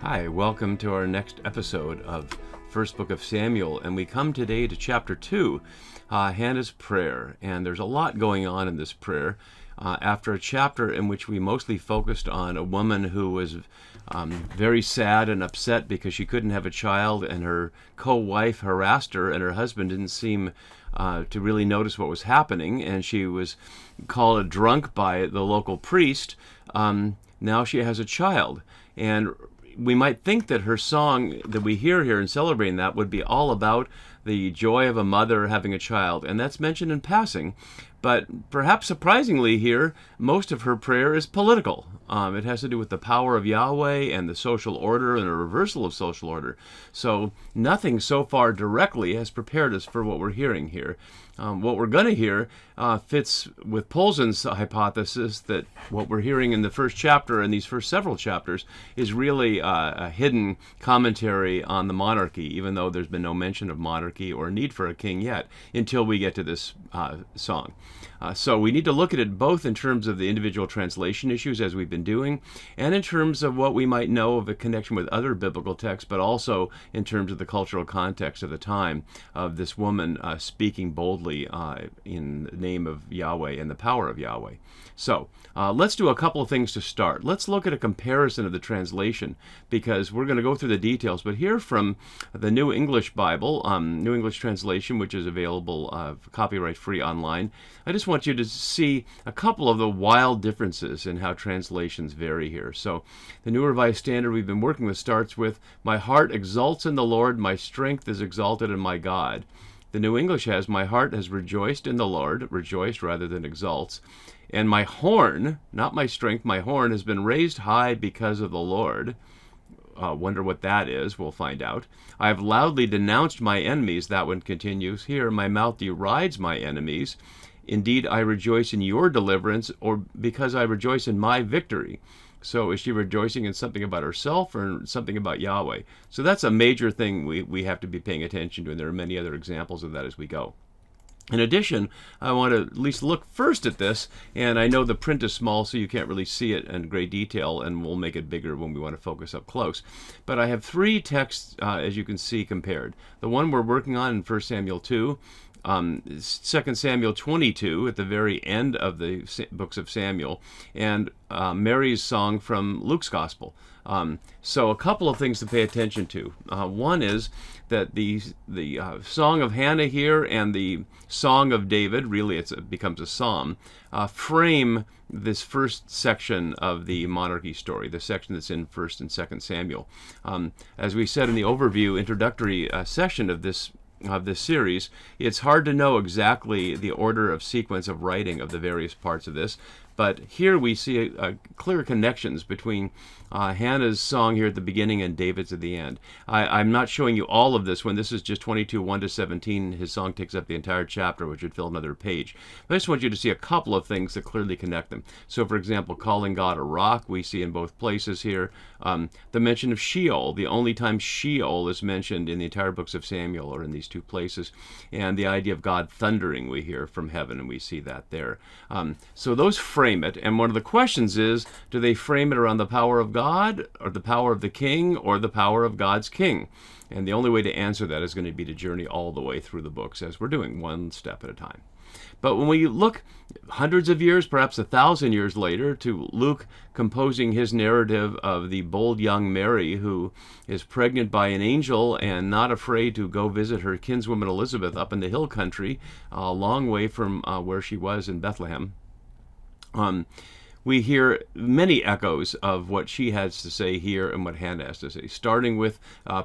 Hi, welcome to our next episode of First Book of Samuel, and we come today to chapter 2, Hannah's prayer. And there's a lot going on in this prayer. After a chapter in which we mostly focused on a woman who was very sad and upset because she couldn't have a child, and her co-wife harassed her, and her husband didn't seem to really notice what was happening, and she was called a drunk by the local priest. Now she has a child, and we might think that her song that we hear here in celebrating that would be all about the joy of a mother having a child, and that's mentioned in passing. But perhaps surprisingly here, most of her prayer is political. It has to do with the power of Yahweh and the social order and a reversal of social order. So nothing so far directly has prepared us for what we're hearing here. What we're going to hear fits with Polzen's hypothesis that what we're hearing in the first chapter and these first several chapters is really a hidden commentary on the monarchy, even though there's been no mention of monarchy or need for a king yet until we get to this song. So we need to look at it both in terms of the individual translation issues, as we've been doing, and in terms of what we might know of a connection with other biblical texts, but also in terms of the cultural context of the time of this woman speaking boldly in the name of Yahweh and the power of Yahweh. So let's do a couple of things to start. Let's look at a comparison of the translation, because we're going to go through the details. But here from the New English Bible, New English translation, which is available copyright-free online, I just want you to see a couple of the wild differences in how translations vary here. So the New Revised Standard we've been working with starts with, "My heart exults in the Lord, my strength is exalted in my God." The New English has, "My heart has rejoiced in the Lord," rejoiced rather than exalts. "And my horn," not my strength, "my horn has been raised high because of the Lord." Wonder what that is. We'll find out. "I have loudly denounced my enemies." That one continues here. "My mouth derides my enemies. Indeed, I rejoice in your deliverance," or "because I rejoice in my victory." So is she rejoicing in something about herself or something about Yahweh? So that's a major thing we have to be paying attention to, and there are many other examples of that as we go. In addition, I want to at least look first at this, and I know the print is small, so you can't really see it in great detail, and we'll make it bigger when we want to focus up close. But I have three texts, as you can see, compared. The one we're working on in 1 Samuel 2, 2 Samuel 22 at the very end of the books of Samuel, and Mary's song from Luke's Gospel. So a couple of things to pay attention to. One is that the Song of Hannah here and the Song of David, really it becomes a psalm, frame this first section of the monarchy story, the section that's in 1 and 2 Samuel. As we said in the overview introductory session of this series, it's hard to know exactly the order of sequence of writing of the various parts of this, but here we see clear connections between Hannah's song here at the beginning and David's at the end. I'm not showing you all of this when this is just 22, 1 to 17. His song takes up the entire chapter, which would fill another page. But I just want you to see a couple of things that clearly connect them. So, for example, calling God a rock, we see in both places here. The mention of Sheol, the only time Sheol is mentioned in the entire books of Samuel, or in these two places. And the idea of God thundering, we hear from heaven, and we see that there. So those frame it, and one of the questions is, do they frame it around the power of God, or the power of the king, or the power of God's king? And the only way to answer that is going to be to journey all the way through the books, as we're doing, one step at a time. But when we look hundreds of years, perhaps 1,000 years later, to Luke composing his narrative of the bold young Mary, who is pregnant by an angel and not afraid to go visit her kinswoman Elizabeth up in the hill country, a long way from where she was in Bethlehem, we hear many echoes of what she has to say here and what Hannah has to say, starting with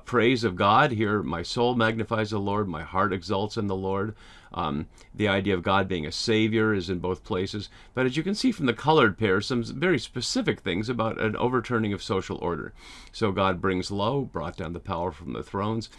praise of God. Here, "My soul magnifies the Lord, my heart exults in the Lord." The idea of God being a savior is in both places. But as you can see from the colored pair, some very specific things about an overturning of social order. So God brings low, brought down the power from the thrones,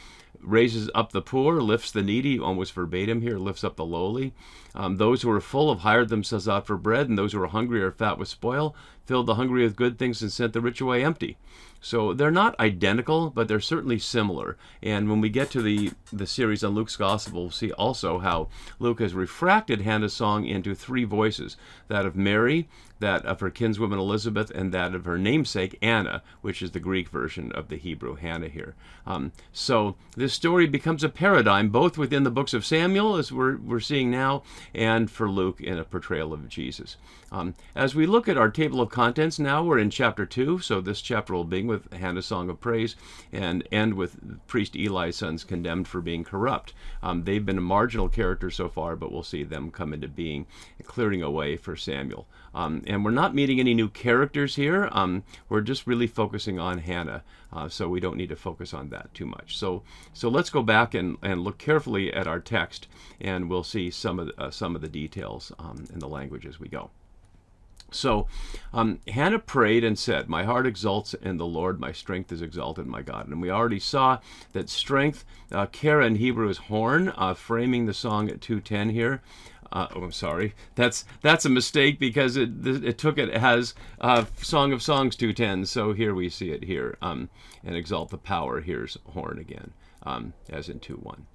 raises up the poor, lifts the needy, almost verbatim here, lifts up the lowly. Those who are full have hired themselves out for bread, and those who are hungry or fat with spoil, filled the hungry with good things and sent the rich away empty. So they're not identical, but they're certainly similar. And when we get to the series on Luke's Gospel, we'll see also how Luke has refracted Hannah's song into three voices: that of Mary, that of her kinswoman Elizabeth, and that of her namesake Anna, which is the Greek version of the Hebrew Hannah here. So this story becomes a paradigm both within the books of Samuel, as we're seeing now, and for Luke in a portrayal of Jesus. As we look at our table of contents now, we're in chapter 2, so this chapter will begin with Hannah's song of praise and end with priest Eli's sons condemned for being corrupt. They've been a marginal character so far, but we'll see them come into being, clearing a way for Samuel. And we're not meeting any new characters here. We're just really focusing on Hannah, so we don't need to focus on that too much. So let's go back and look carefully at our text, and we'll see some of the details in the language as we go. So Hannah prayed and said, "My heart exults in the Lord, my strength is exalted in my God." And we already saw that strength, kara in Hebrew is horn, framing the song at 2:10 here. I'm sorry, that's a mistake because it took it as Song of Songs 2:10. So here we see it here, and exalt the power. Here's horn again, as in 2:1.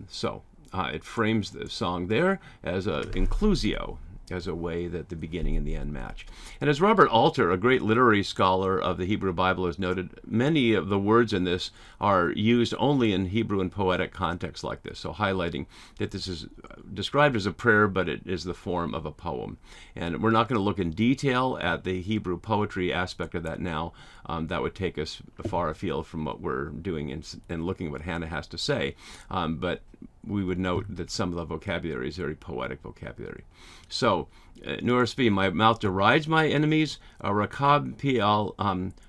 So it frames the song there as a inclusio, as a way that the beginning and the end match. And as Robert Alter, a great literary scholar of the Hebrew Bible, has noted, many of the words in this are used only in Hebrew and poetic contexts like this, so highlighting that this is described as a prayer, but it is the form of a poem. And we're not going to look in detail at the Hebrew poetry aspect of that now. That would take us far afield from what we're doing and looking at what Hannah has to say. But we would note that some of the vocabulary is very poetic vocabulary. So, Nuris V, my mouth derides my enemies. Rakab Pial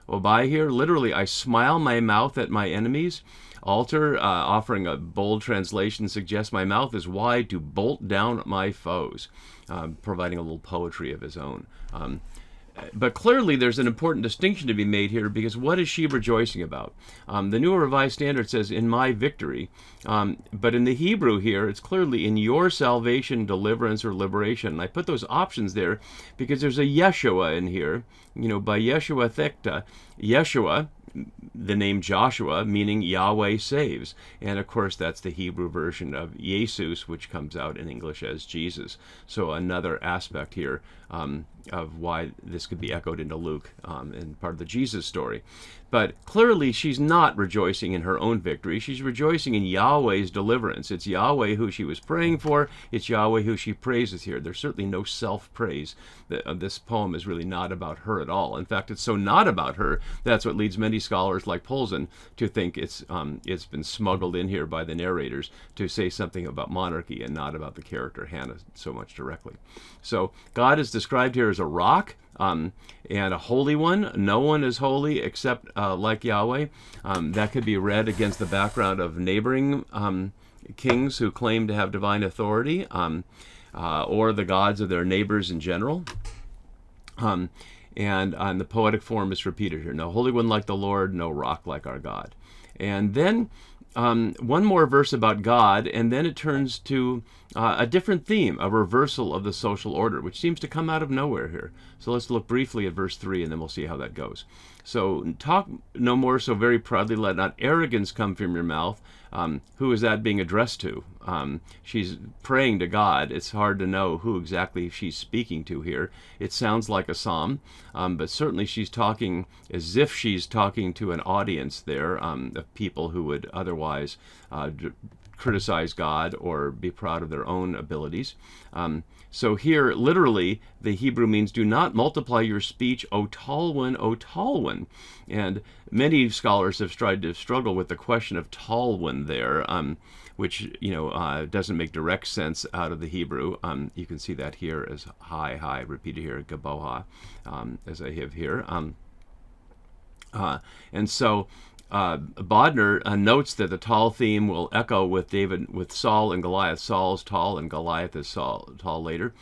Obai here, literally, I smile my mouth at my enemies. Alter, offering a bold translation, suggests my mouth is wide to bolt down my foes, providing a little poetry of his own. But clearly there's an important distinction to be made here, because what is she rejoicing about? The New Revised Standard says, "in my victory," but in the Hebrew here, it's clearly "in your salvation, deliverance, or liberation." And I put those options there because there's a Yeshua in here, by Yeshua thekta. Yeshua, the name Joshua, meaning Yahweh saves. And of course, that's the Hebrew version of Jesus, which comes out in English as Jesus. So another aspect here of why this could be echoed into Luke in part of the Jesus story. But clearly, she's not rejoicing in her own victory. She's rejoicing in Yahweh's deliverance. It's Yahweh who she was praying for. It's Yahweh who she praises here. There's certainly no self-praise. This poem is really not about her at all. In fact, it's so not about her, that's what leads many scholars like Polzin to think it's been smuggled in here by the narrators to say something about monarchy and not about the character Hannah so much directly. So God is described here as a rock, and a holy one. No one is holy except like Yahweh. That could be read against the background of neighboring kings who claim to have divine authority, or the gods of their neighbors in general. And the poetic form is repeated here. No holy one like the Lord, no rock like our God. And then one more verse about God, and then it turns to a different theme, a reversal of the social order, which seems to come out of nowhere here. So let's look briefly at verse 3, and then we'll see how that goes. So, talk no more so very proudly, let not arrogance come from your mouth. Who is that being addressed to? She's praying to God. It's hard to know who exactly she's speaking to here. It sounds like a psalm, but certainly she's talking as if she's talking to an audience there of people who would otherwise criticize God or be proud of their own abilities. So here, literally, the Hebrew means, do not multiply your speech, O tall one, O tall one. And many scholars have tried to struggle with the question of tall one there, which, doesn't make direct sense out of the Hebrew. You can see that here as high, high, repeated here, gaboha, as I have here. And so Bodner notes that the tall theme will echo with Saul and Goliath. Saul's tall and Goliath is tall later.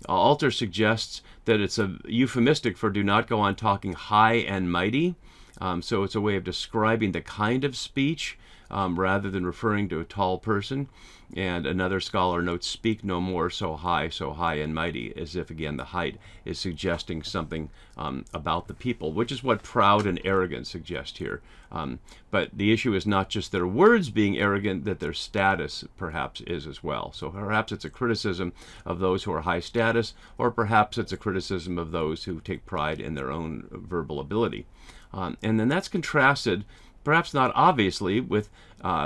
Alter suggests that it's a euphemistic for do not go on talking high and mighty. So it's a way of describing the kind of speech rather than referring to a tall person. And another scholar notes, speak no more so high and mighty, as if, again, the height is suggesting something about the people, which is what proud and arrogant suggest here. But the issue is not just their words being arrogant, that their status perhaps is as well. So perhaps it's a criticism of those who are high status, or perhaps it's a criticism of those who take pride in their own verbal ability. And then that's contrasted, perhaps not obviously, with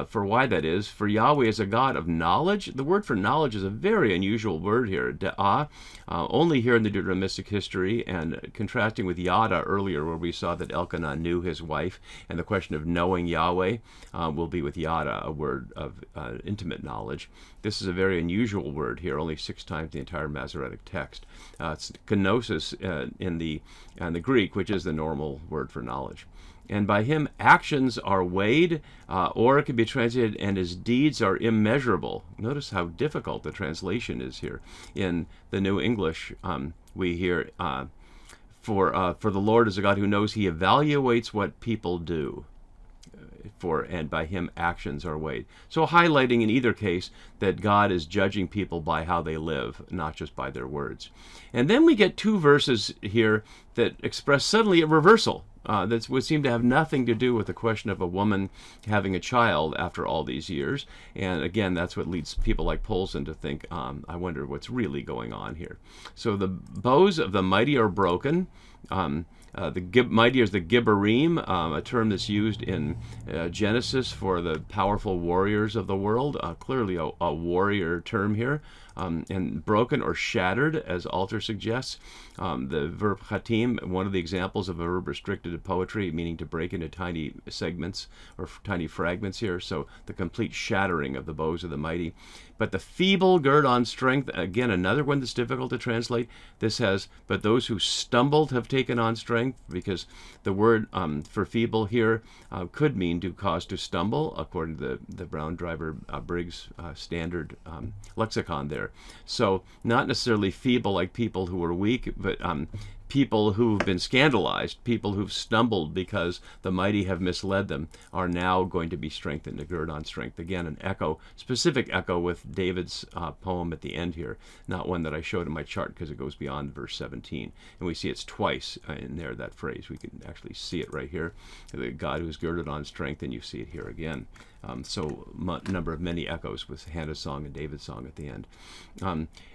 for why that is. For Yahweh is a God of knowledge. The word for knowledge is a very unusual word here, da'ah, only here in the Deuteronomistic history, and contrasting with yada earlier, where we saw that Elkanah knew his wife, and the question of knowing Yahweh will be with yada, a word of intimate knowledge. This is a very unusual word here, only 6 times in the entire Masoretic text. It's kenosis in the Greek, which is the normal word for knowledge. And by him actions are weighed, or it could be translated, and his deeds are immeasurable. Notice how difficult the translation is here. In the New English, we hear, for the Lord is a God who knows, he evaluates what people do. And by him actions are weighed. So highlighting in either case that God is judging people by how they live, not just by their words. And then we get 2 verses here that express suddenly a reversal. That would seem to have nothing to do with the question of a woman having a child after all these years. And again, that's what leads people like Poulsen to think, I wonder what's really going on here. So the bows of the mighty are broken. The mighty is the Gibborim, a term that's used in Genesis for the powerful warriors of the world, clearly a warrior term here, and broken or shattered, as Alter suggests. The verb chatim, one of the examples of a verb restricted to poetry, meaning to break into tiny segments or tiny fragments here, so the complete shattering of the bows of the mighty. But the feeble gird on strength, again, another one that's difficult to translate. This has, but those who stumbled have taken on strength, because the word for feeble here could mean to cause to stumble, according to the Brown Driver Briggs standard lexicon there. So not necessarily feeble like people who are weak, but people who've been scandalized, people who've stumbled because the mighty have misled them, are now going to be strengthened, to gird on strength. Again, an echo, specific echo with David's poem at the end here, not one that I showed in my chart because it goes beyond verse 17. And we see it's twice in there, that phrase. We can actually see it right here. The God who's girded on strength, and you see it here again. So number of many echoes with Hannah's song and David's song at the end.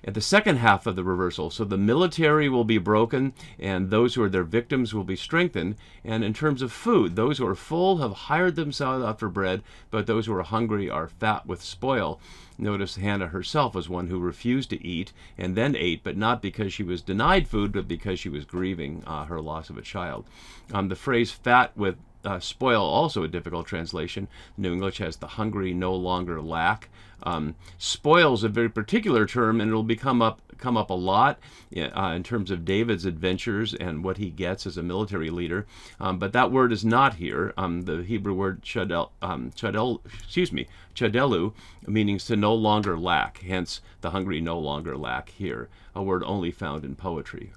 At the second half of the reversal, so the military will be broken, and those who are their victims will be strengthened. And in terms of food, those who are full have hired themselves out for bread, but those who are hungry are fat with spoil. Notice Hannah herself was one who refused to eat and then ate, but not because she was denied food, but because she was grieving her loss of a child. The phrase fat with spoil, also a difficult translation. New English has the hungry no longer lack. Spoil is a very particular term, and it'll come up a lot in terms of David's adventures and what he gets as a military leader. But that word is not here. The Hebrew word chadelu, meaning to no longer lack. Hence, the hungry no longer lack here, a word only found in poetry.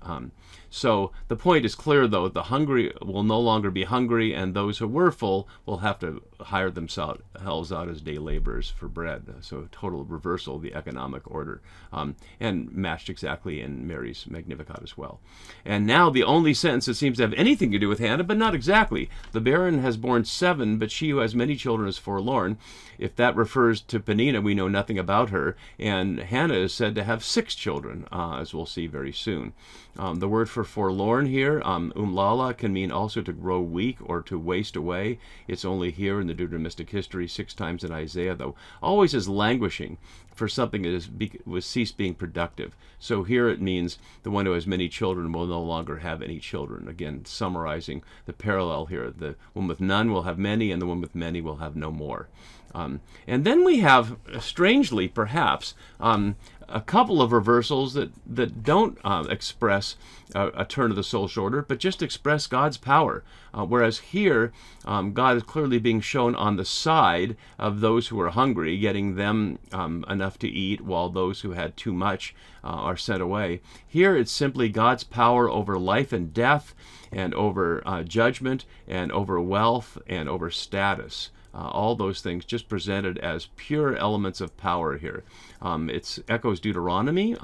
So the point is clear, though. The hungry will no longer be hungry, and those who were full will have to hire themselves out as day laborers for bread. So total reversal of the economic order, and matched exactly in Mary's Magnificat as well. And now the only sentence that seems to have anything to do with Hannah, but not exactly. The barren has borne 7, but she who has many children is forlorn. If that refers to Peninnah, we know nothing about her. And Hannah is said to have 6 children, as we'll see very soon. The word for forlorn here, umlala, can mean also to grow weak or to waste away. It's only here in the Deuteronomistic history, 6 times in Isaiah, though, always as languishing for something that was ceased being productive. So here it means the one who has many children will no longer have any children. Again, summarizing the parallel here. The one with none will have many, and the one with many will have no more. And then we have, strangely perhaps, a couple of reversals that don't express a turn of the soul shoulder, but just express God's power. Whereas here, God is clearly being shown on the side of those who are hungry, getting them enough to eat, while those who had too much are sent away. Here it's simply God's power over life and death, and over judgment, and over wealth, and over status. all those things just presented as pure elements of power here. It echoes Deuteronomy.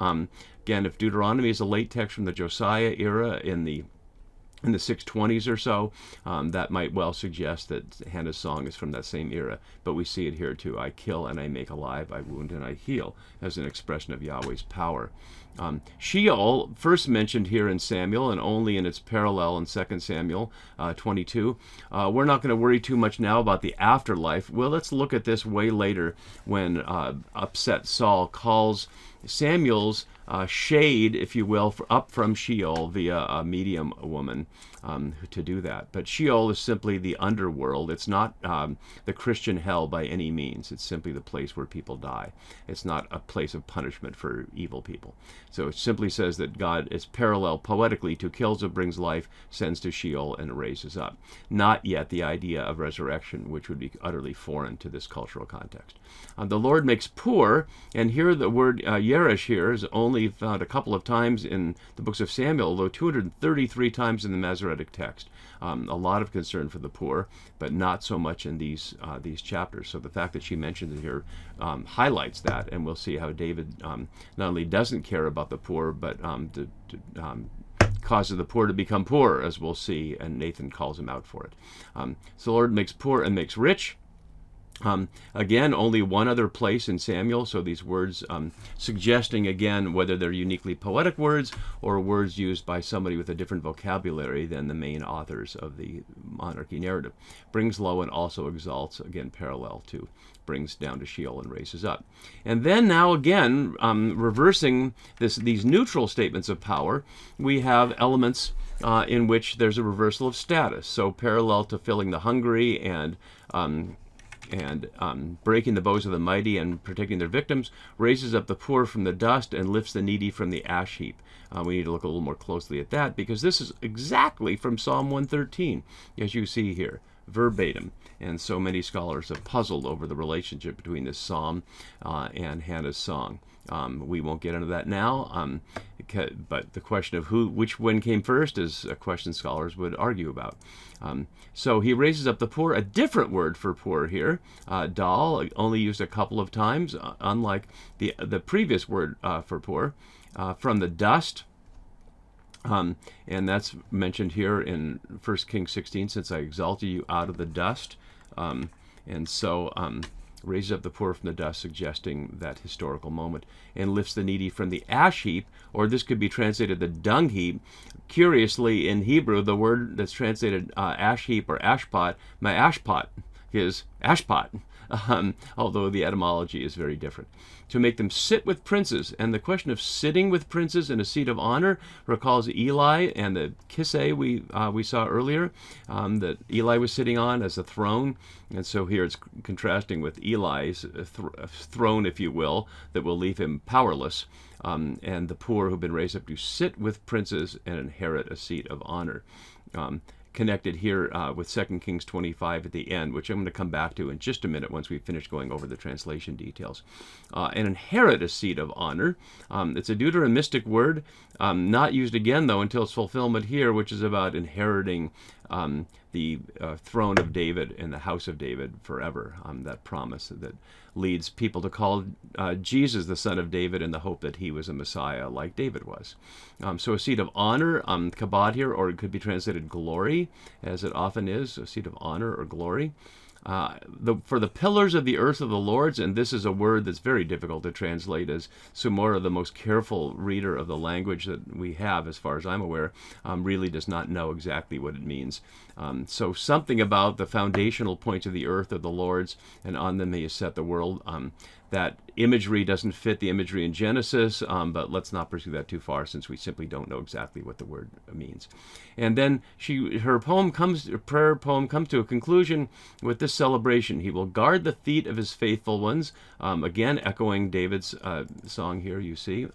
Again, if Deuteronomy is a late text from the Josiah era in the 620s or so, that might well suggest that Hannah's song is from that same era. But we see it here too. I kill and I make alive, I wound and I heal, as an expression of Yahweh's power. Sheol, first mentioned here in Samuel and only in its parallel in 2 Samuel 22. We're not going to worry too much now about the afterlife. Well, let's look at this way later when upset Saul calls Samuel's shade, if you will, up from Sheol via a medium woman to do that. But Sheol is simply the underworld. It's not the Christian hell by any means. It's simply the place where people die. It's not a place of punishment for evil people. So it simply says that God is parallel poetically to kills and brings life, sends to Sheol, and raises up. Not yet the idea of resurrection, which would be utterly foreign to this cultural context. The Lord makes poor, and here the word Yeresh here is only found a couple of times in the books of Samuel, although 233 times in the Masoretic text. A lot of concern for the poor, but not so much in these chapters. So the fact that she mentions it here highlights that, and we'll see how David not only doesn't care about the poor, but causes the poor to become poor, as we'll see, and Nathan calls him out for it. So the Lord makes poor and makes rich. Again, only one other place in Samuel, so these words suggesting, again, whether they're uniquely poetic words or words used by somebody with a different vocabulary than the main authors of the monarchy narrative. Brings low and also exalts, again, parallel to brings down to Sheol and raises up. And then now again, reversing these neutral statements of power, we have elements in which there's a reversal of status. So parallel to filling the hungry and breaking the bows of the mighty and protecting their victims, raises up the poor from the dust and lifts the needy from the ash heap. We need to look a little more closely at that, because this is exactly from Psalm 113, as you see here, verbatim. And so many scholars have puzzled over the relationship between this psalm and Hannah's song. We won't get into that now, but the question of which one came first is a question scholars would argue about. So he raises up the poor, a different word for poor here, dal, only used a couple of times, unlike the previous word for poor, from the dust. And that's mentioned here in 1 Kings 16, since I exalted you out of the dust. And so raises up the poor from the dust, suggesting that historical moment, and lifts the needy from the ash heap, or this could be translated the dung heap. Curiously, in Hebrew, the word that's translated ash heap or ashpot, my ashpot is ashpot, although the etymology is very different. To make them sit with princes, and the question of sitting with princes in a seat of honor recalls Eli and the kisei we saw earlier, that Eli was sitting on as a throne, and so here it's contrasting with Eli's throne, if you will, that will leave him powerless, and the poor who've been raised up to sit with princes and inherit a seat of honor. Connected here with 2 Kings 25 at the end, which I'm going to come back to in just a minute once we finish going over the translation details. And inherit a seat of honor. It's a deuteronomistic word, not used again, though, until its fulfillment here, which is about inheriting the throne of David and the house of David forever, that promise that leads people to call Jesus the son of David in the hope that he was a Messiah like David was. So a seat of honor, kabod here, or it could be translated glory, as it often is, a seat of honor or glory. For the pillars of the earth of the Lord's, and this is a word that's very difficult to translate, as Sumora, the most careful reader of the language that we have, as far as I'm aware, really does not know exactly what it means. So something about the foundational points of the earth of the Lord's, and on them he has set the world. That imagery doesn't fit the imagery in Genesis, but let's not pursue that too far, since we simply don't know exactly what the word means. And then her prayer poem comes to a conclusion with this celebration. He will guard the feet of his faithful ones. Again, echoing David's song here, you see.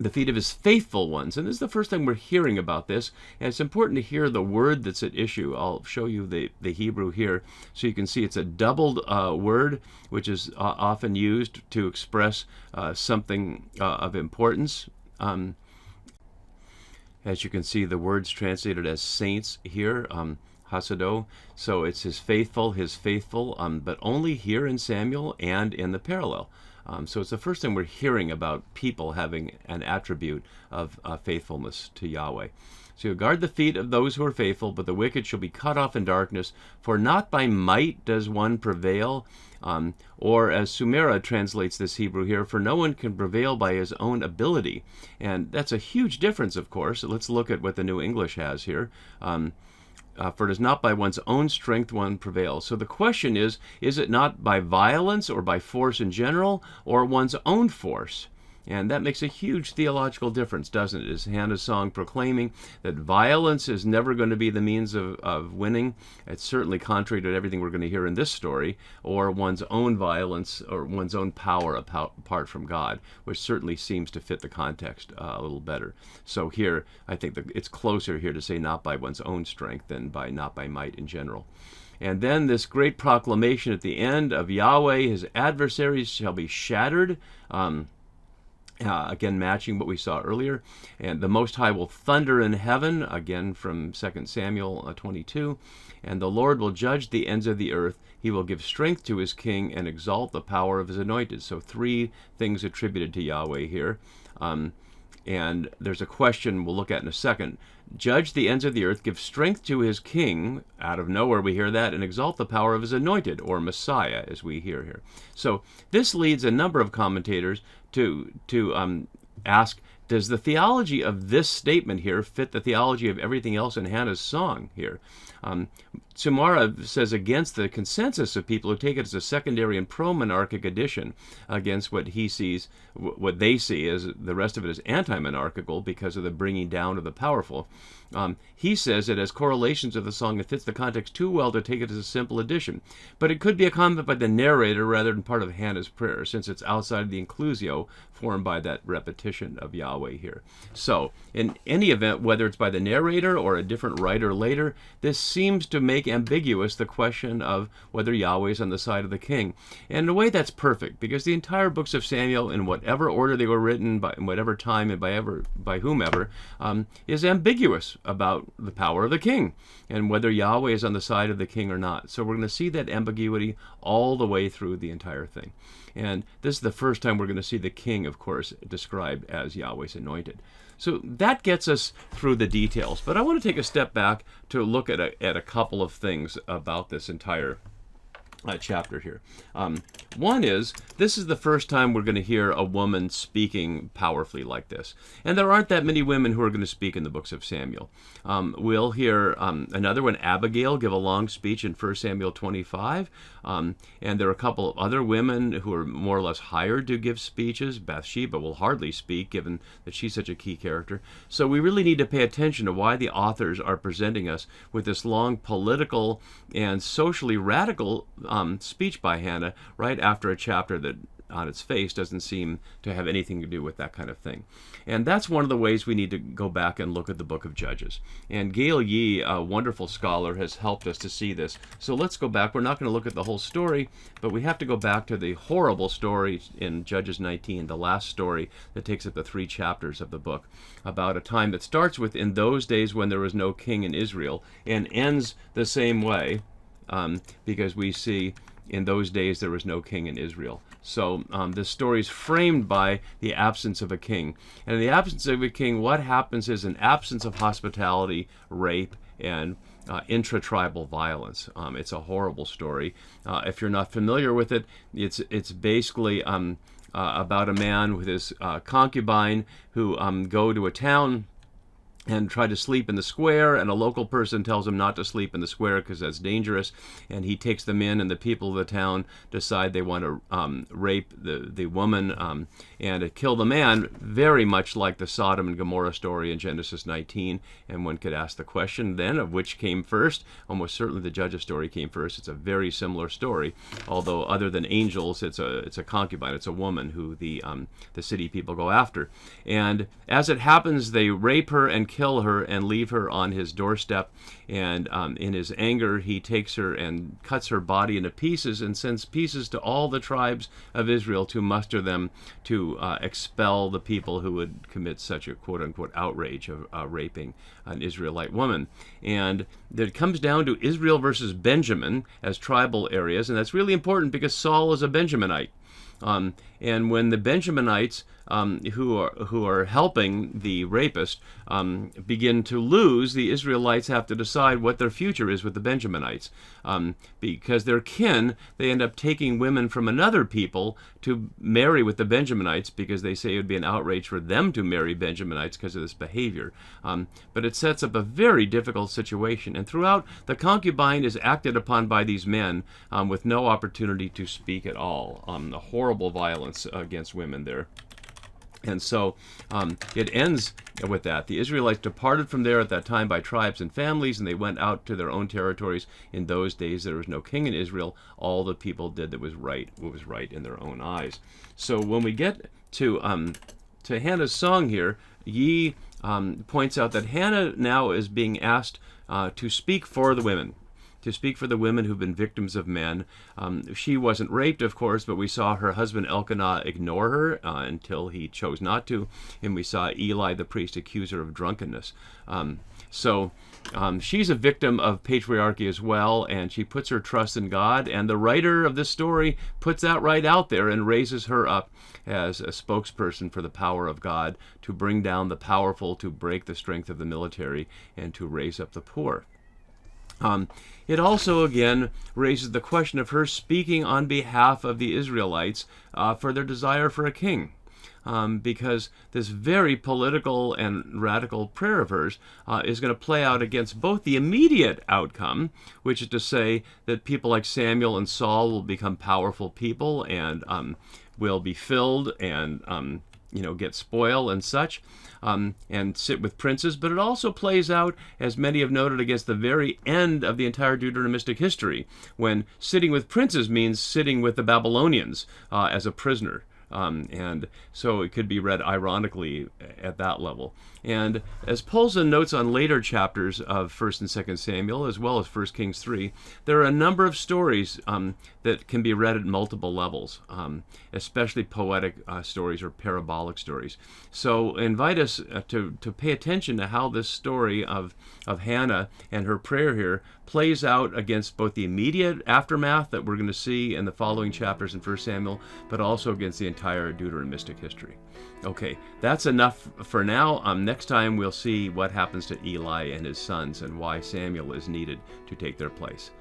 The feet of his faithful ones. And this is the first time we're hearing about this. And it's important to hear the word that's at issue. I'll show you the Hebrew here so you can see it's a doubled word, which is often used to express something of importance. As you can see, the words translated as saints here, Hasado. So it's his faithful, but only here in Samuel and in the parallel. So it's the first time we're hearing about people having an attribute of faithfulness to Yahweh. So you guard the feet of those who are faithful, but the wicked shall be cut off in darkness. For not by might does one prevail. Or as Sumera translates this Hebrew here, for no one can prevail by his own ability. And that's a huge difference, of course. Let's look at what the New English has here. For it is not by one's own strength one prevails. So the question is it not by violence or by force in general, or one's own force? And that makes a huge theological difference, doesn't it? Is Hannah's song proclaiming that violence is never going to be the means of winning? It's certainly contrary to everything we're going to hear in this story, or one's own violence or one's own power apart from God, which certainly seems to fit the context a little better. So here, I think that it's closer here to say not by one's own strength than not by might in general. And then this great proclamation at the end of Yahweh, his adversaries shall be shattered. Again, matching what we saw earlier. And the Most High will thunder in heaven, again from 2 Samuel 22. And the Lord will judge the ends of the earth. He will give strength to his king and exalt the power of his anointed. So 3 things attributed to Yahweh here. And there's a question we'll look at in a second. Judge the ends of the earth, give strength to his king. Out of nowhere we hear that, and exalt the power of his anointed, or Messiah, as we hear here. So this leads a number of commentators to ask, does the theology of this statement here fit the theology of everything else in Hannah's song here? Sumara says against the consensus of people who take it as a secondary and pro-monarchic addition, against what he sees, what they see as the rest of it is anti-monarchical because of the bringing down of the powerful. He says it as correlations of the song, it fits the context too well to take it as a simple addition. But it could be a comment by the narrator rather than part of Hannah's prayer, since it's outside of the inclusio formed by that repetition of Yahweh here. So, in any event, whether it's by the narrator or a different writer later, this seems to make ambiguous the question of whether Yahweh is on the side of the king. And in a way that's perfect, because the entire books of Samuel, in whatever order they were written, in whatever time and by whomever, is ambiguous about the power of the king and whether Yahweh is on the side of the king or not. So we're going to see that ambiguity all the way through the entire thing. And this is the first time we're going to see the king, of course, described as Yahweh's anointed. So that gets us through the details. But I want to take a step back to look at a couple of things about this entire chapter here. One is, this is the first time we're going to hear a woman speaking powerfully like this. And there aren't that many women who are going to speak in the books of Samuel. We'll hear another one, Abigail, give a long speech in 1 Samuel 25. And there are a couple of other women who are more or less hired to give speeches. Bathsheba will hardly speak, given that she's such a key character. So we really need to pay attention to why the authors are presenting us with this long political and socially radical speech by Hannah right after a chapter that on its face doesn't seem to have anything to do with that kind of thing. And that's one of the ways we need to go back and look at the book of Judges. And Gail Yee, a wonderful scholar, has helped us to see this. So let's go back. We're not going to look at the whole story, but we have to go back to the horrible story in Judges 19, the last story that takes up the 3 chapters of the book, about a time that starts with, in those days when there was no king in Israel, and ends the same way, because we see in those days there was no king in Israel. So this story is framed by the absence of a king. And in the absence of a king, what happens is an absence of hospitality, rape, and intra-tribal violence. It's a horrible story. If you're not familiar with it, it's basically about a man with his concubine who go to a town and try to sleep in the square, and a local person tells him not to sleep in the square because that's dangerous, and he takes them in, and the people of the town decide they want to rape the woman and kill the man, very much like the Sodom and Gomorrah story in Genesis 19. And one could ask the question then of which came first. Almost certainly the Judges story came first. It's a very similar story, although other than angels, it's a concubine, it's a woman who the city people go after. And as it happens, they rape her and kill kill her and leave her on his doorstep. And in his anger, he takes her and cuts her body into pieces and sends pieces to all the tribes of Israel to muster them to expel the people who would commit such a quote-unquote outrage of raping an Israelite woman. And it comes down to Israel versus Benjamin as tribal areas, and that's really important because Saul is a Benjaminite. And when the Benjaminites who are helping the rapist begin to lose, the Israelites have to decide what their future is with the Benjaminites. Because they're kin, they end up taking women from another people to marry with the Benjaminites because they say it would be an outrage for them to marry Benjaminites because of this behavior. But it sets up a very difficult situation. And throughout, the concubine is acted upon by these men with no opportunity to speak at all. A horrible violence against women there. And so it ends with that. The Israelites departed from there at that time by tribes and families, and they went out to their own territories. In those days there was no king in Israel. All the people did that was right, what was right in their own eyes. So when we get to Hannah's song here, Yi points out that Hannah now is being asked to speak for the women. To speak for the women who've been victims of men. She wasn't raped, of course, but we saw her husband Elkanah ignore her until he chose not to, and we saw Eli the priest accuse her of drunkenness. So she's a victim of patriarchy as well, and she puts her trust in God, and the writer of this story puts that right out there and raises her up as a spokesperson for the power of God to bring down the powerful, to break the strength of the military, and to raise up the poor. It also, again, raises the question of her speaking on behalf of the Israelites for their desire for a king. Because this very political and radical prayer of hers is going to play out against both the immediate outcome, which is to say that people like Samuel and Saul will become powerful people and will be filled and get spoil and such, and sit with princes, but it also plays out, as many have noted, against the very end of the entire Deuteronomistic history, when sitting with princes means sitting with the Babylonians as a prisoner. And so it could be read ironically at that level. And as Poulsen notes on later chapters of 1st and 2nd Samuel, as well as 1 Kings 3, there are a number of stories that can be read at multiple levels, especially poetic stories or parabolic stories. So I invite us to pay attention to how this story of Hannah and her prayer here plays out against both the immediate aftermath that we're going to see in the following chapters in 1 Samuel, but also against the entire Deuteronomistic history. Okay, that's enough for now. Next time we'll see what happens to Eli and his sons and why Samuel is needed to take their place.